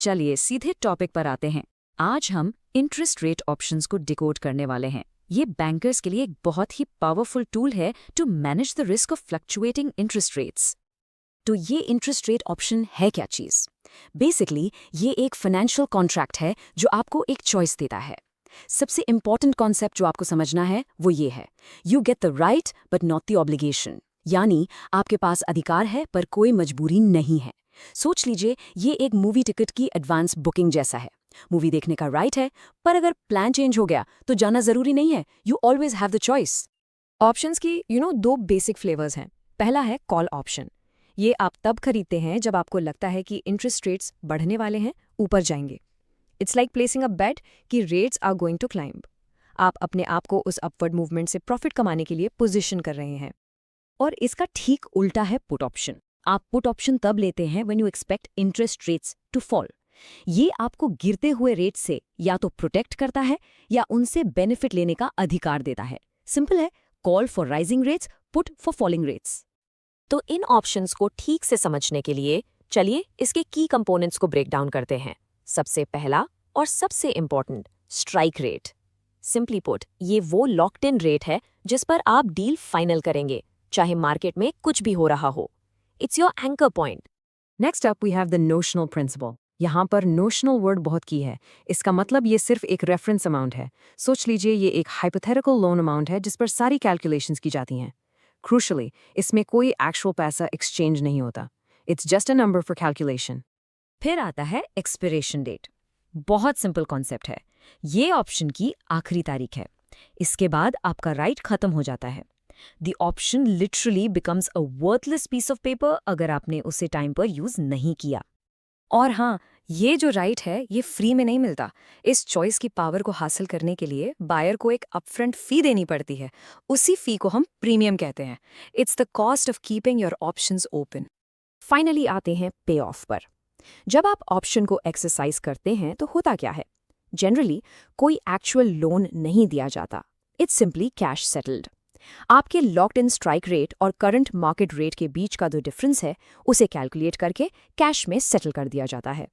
चलिए सीधे टॉपिक पर आते हैं। आज हम इंटरेस्ट रेट ऑप्शंस को डिकोड करने वाले हैं। ये बैंकर्स के लिए एक बहुत ही पावरफुल टूल है to manage the risk of fluctuating interest rates. तो ये इंटरेस्ट रेट ऑप्शन है क्या चीज़? बेसिकली ये एक फाइनेंशियल कॉन्ट्रैक्ट है जो आपको एक चॉइस देता है। सबसे इंपॉर्टेंट कॉन्सेप्ट जो आपको समझना है वो ये है, you get the right but not the obligation. यानी आपके पास अधिकार है पर कोई मजबूरी नहीं है। सोच लीजिए ये एक मूवी टिकट की एडवांस बुकिंग जैसा है। मूवी देखने का राइट है, पर अगर प्लान चेंज हो गया तो जाना जरूरी नहीं है। You always have the choice. Options की दो बेसिक फ्लेवर्स हैं। पहला है कॉल ऑप्शन। ये आप तब खरीदते हैं जब आपको लगता है कि इंटरेस्ट रेट्स बढ़ने वाले हैं, ऊपर जाएंगे। It's like placing a bet कि rates are going to climb. आप अपने आप को उस अपवर्ड मूवमेंट से प्रॉफिट कमाने के लिए पोजीशन कर रहे हैं। और इसका ठीक उल्टा है पुट ऑप्शन। आप पुट ऑप्शन तब लेते हैं when you expect interest rates to fall. ये आपको गिरते हुए रेट से या तो प्रोटेक्ट करता है या उनसे बेनिफिट लेने का अधिकार देता है। सिंपल है, call for rising rates, put for falling rates. तो इन ऑप्शंस को ठीक से समझने के लिए चलिए इसके की कंपोनेंट्स को ब्रेक डाउन करते हैं। सबसे पहला और सबसे important, strike rate. Simply put, ये वो लॉक्ड इन रेट है जिस पर आप डील फाइनल करेंगे, चाहे मार्केट में कुछ भी हो रहा हो। It's your anchor point. Next up we have the notional principal. यहाँ पर नोशनल वर्ड बहुत की है। इसका मतलब ये सिर्फ एक रेफरेंस अमाउंट है। सोच लीजिए ये एक हाइपोथेटिकल लोन अमाउंट है जिस पर सारी कैलकुलेशंस की जाती हैं। क्रूशली, इसमें कोई एक्चुअल पैसा एक्सचेंज नहीं होता। It's just a number for calculation. फिर आता है एक्सपिरेशन डेट। बहुत सिंपल कॉन्सेप्ट है। ये ऑप्शन की आखिरी तारीख है। इसके बाद आपका राइट खत्म हो जाता है। The option literally becomes a worthless piece of paper अगर आपने उसे टाइम पर यूज नहीं किया। और हाँ, ये जो राइट है ये फ्री में नहीं मिलता। इस चॉइस की पावर को हासिल करने के लिए बायर को एक अपफ्रंट फी देनी पड़ती है। उसी फी को हम प्रीमियम कहते हैं। It's the cost of keeping your options open. Finally आते हैं पे ऑफ पर। जब आप ऑप्शन को एक्सरसाइज करते हैं तो होता क्या है? जनरली कोई एक्चुअल लोन नहीं दिया जाता। It's simply cash settled. आपके लॉक्ड इन स्ट्राइक रेट और करंट मार्केट रेट के बीच का जो डिफरेंस है उसे कैलकुलेट करके कैश में सेटल कर दिया जाता है।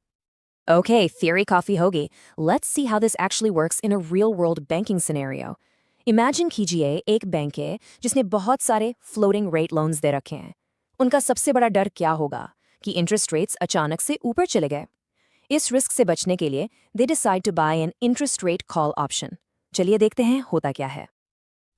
ओके, थियरी काफी होगी। Let's see how this actually works in a real world banking scenario. Imagine कीजिए एक बैंक है जिसने बहुत सारे फ्लोटिंग रेट लोन्स दे रखे हैं। उनका सबसे बड़ा डर क्या होगा? कि इंटरेस्ट रेट्स अचानक से ऊपर चले गए। इस रिस्क से बचने के लिए they decide to buy an interest rate call option. चलिए देखते हैं होता क्या है।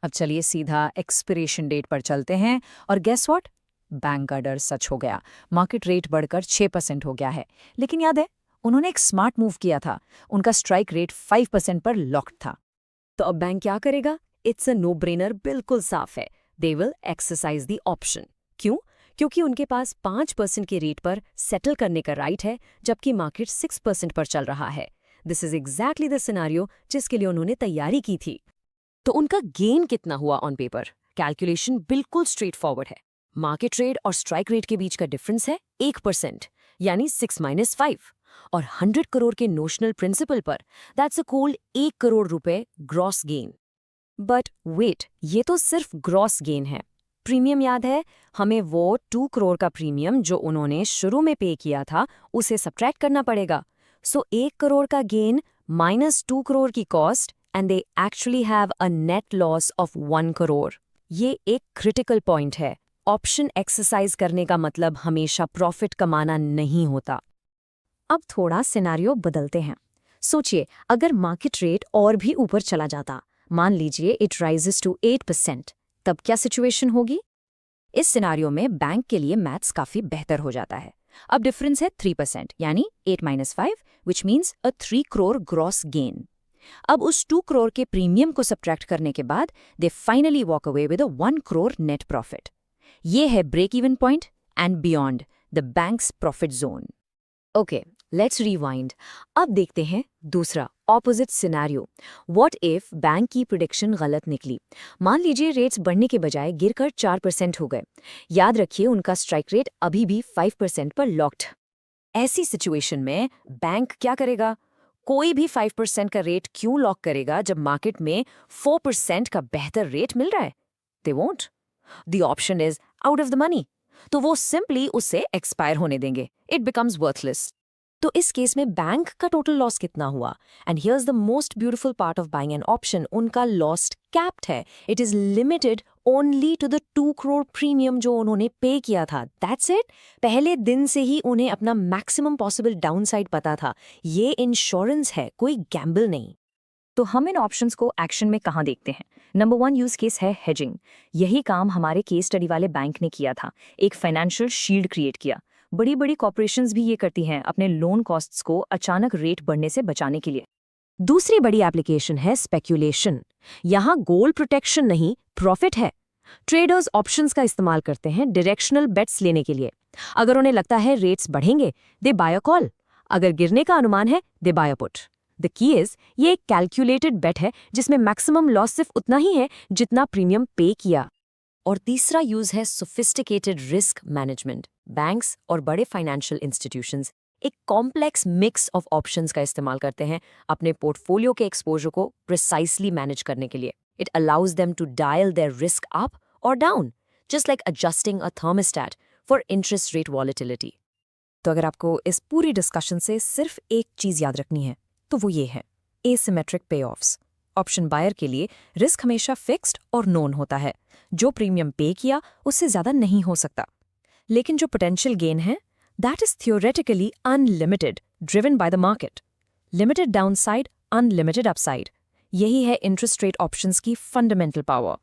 अब चलिए सीधा एक्सपिरेशन डेट पर चलते हैं और गेस व्हाट, बैंक का डर सच हो गया। मार्केट रेट बढ़कर 6% हो गया है। लेकिन याद है, उन्होंने एक स्मार्ट मूव किया था। उनका स्ट्राइक रेट 5% पर लॉक्ड था। तो अब बैंक क्या करेगा? इट्स अ नो ब्रेनर, बिल्कुल साफ है। They will exercise the option. क्यों? क्योंकि उनके पास 5% के रेट पर सेटल करने का राइट है, जबकि मार्केट 6% पर चल रहा है। This is exactly the scenario जिसके लिए उन्होंने तैयारी की थी। तो उनका गेन कितना हुआ ऑन पेपर? कैलकुलेशन बिल्कुल स्ट्रेट फॉरवर्ड है। मार्केट रेट और स्ट्राइक रेट के बीच का डिफरेंस है 1%, यानी 6-5। और 100 करोड़ के नोशनल प्रिंसिपल पर दैट्स अ कूल 1 करोड़ रुपए ग्रॉस गेन। बट वेट, ये तो सिर्फ ग्रॉस गेन है। प्रीमियम याद है हमें? वो 2 करोड़ का प्रीमियम जो उन्होंने शुरू में पे किया था उसे सब्ट्रैक्ट करना पड़ेगा। सो 1 करोड़ का गेन माइनस 2 करोड़ की cost and they actually have a net loss of 1 crore. ये एक क्रिटिकल पॉइंट है। ऑप्शन एक्सरसाइज करने का मतलब हमेशा प्रॉफिट कमाना नहीं होता। अब थोड़ा सिनेरियो बदलते हैं। सोचिए अगर मार्केट रेट और भी ऊपर चला जाता, मान लीजिए इट राइजेस टू 8%, तब क्या सिचुएशन होगी? इस सिनेरियो में बैंक के लिए मैथ्स काफी बेहतर हो जाता है। अब डिफरेंस है 3%, यानी 8-5, which means a 3 crore gross gain. अब उस 2 करोड़ के प्रीमियम को सब्ट्रैक्ट करने के बाद they finally walk away with a 1 crore net profit. ये है break even point and beyond the bank's profit zone. Okay, let's rewind. अब देखते हैं दूसरा opposite scenario. What if bank की प्रेडिक्शन गलत निकली? मान लीजिए रेट्स बढ़ने के बजाय गिरकर 4% हो गए। याद रखिए उनका स्ट्राइक रेट अभी भी 5% पर लॉक्ड। ऐसी सिचुएशन में बैंक क्या करेगा? कोई भी 5% का रेट क्यों लॉक करेगा जब मार्केट में 4% का बेहतर रेट मिल रहा है? They won't. The option is out of the money. तो वो सिंपली उसे एक्सपायर होने देंगे। It becomes worthless. तो इस केस में बैंक का टोटल लॉस कितना हुआ? And here's the most beautiful part of buying an option, उनका लॉस कैप्ड है। It is limited only to the 2 crore premium जो उन्होंने पे किया था। That's it. पहले दिन से ही उन्हें अपना मैक्सिमम पॉसिबल डाउनसाइड पता था। ये इंश्योरेंस है, कोई गैम्बल नहीं। तो हम इन ऑप्शंस को एक्शन में कहाँ देखते हैं? नंबर 1 यूज केस है हेजिंग। यही काम हमारे केस स्टडी वाले बैंक ने किया था, एक फाइनेंशियल शील्ड क्रिएट किया। बड़ी बड़ी कॉर्पोरेशंस भी ये करती हैं अपने लोन कॉस्ट्स को अचानक रेट बढ़ने से बचाने के लिए। दूसरी बड़ी एप्लीकेशन है स्पेक्यूलेशन। यहाँ गोल प्रोटेक्शन नहीं, प्रॉफिट है। ट्रेडर्स ऑप्शंस का इस्तेमाल करते हैं डायरेक्शनल बेट्स लेने के लिए। अगर उन्हें लगता है रेट्स बढ़ेंगे, दे बाय अ कॉल। अगर गिरने का अनुमान है, they buy a put. The key is, ये एक कैलकुलेटेड बेट है जिसमें मैक्सिमम लॉस सिर्फ उतना ही है जितना प्रीमियम पे किया। और तीसरा यूज है सोफिस्टिकेटेड रिस्क मैनेजमेंट। बैंक्स और बड़े फाइनेंशियल इंस्टीट्यूशंस एक कॉम्प्लेक्स मिक्स ऑफ ऑप्शंस का इस्तेमाल करते हैं अपने पोर्टफोलियो के एक्सपोजर को प्रिसाइसली मैनेज करने के लिए। It allows them to dial their risk up और down, just like adjusting a thermostat for interest rate volatility. तो अगर आपको इस पूरी डिस्कशन से सिर्फ एक चीज याद रखनी है तो वो ये है, एसिमेट्रिक पे ऑफ्स। ऑप्शन बायर के लिए रिस्क हमेशा फिक्स्ड और नोन होता है। जो प्रीमियम पे किया उससे ज्यादा नहीं हो सकता। लेकिन जो पोटेंशियल गेन है, that is theoretically unlimited, driven by the market. Limited downside, unlimited upside. यही है इंटरेस्ट रेट ऑप्शंस की फंडामेंटल पावर।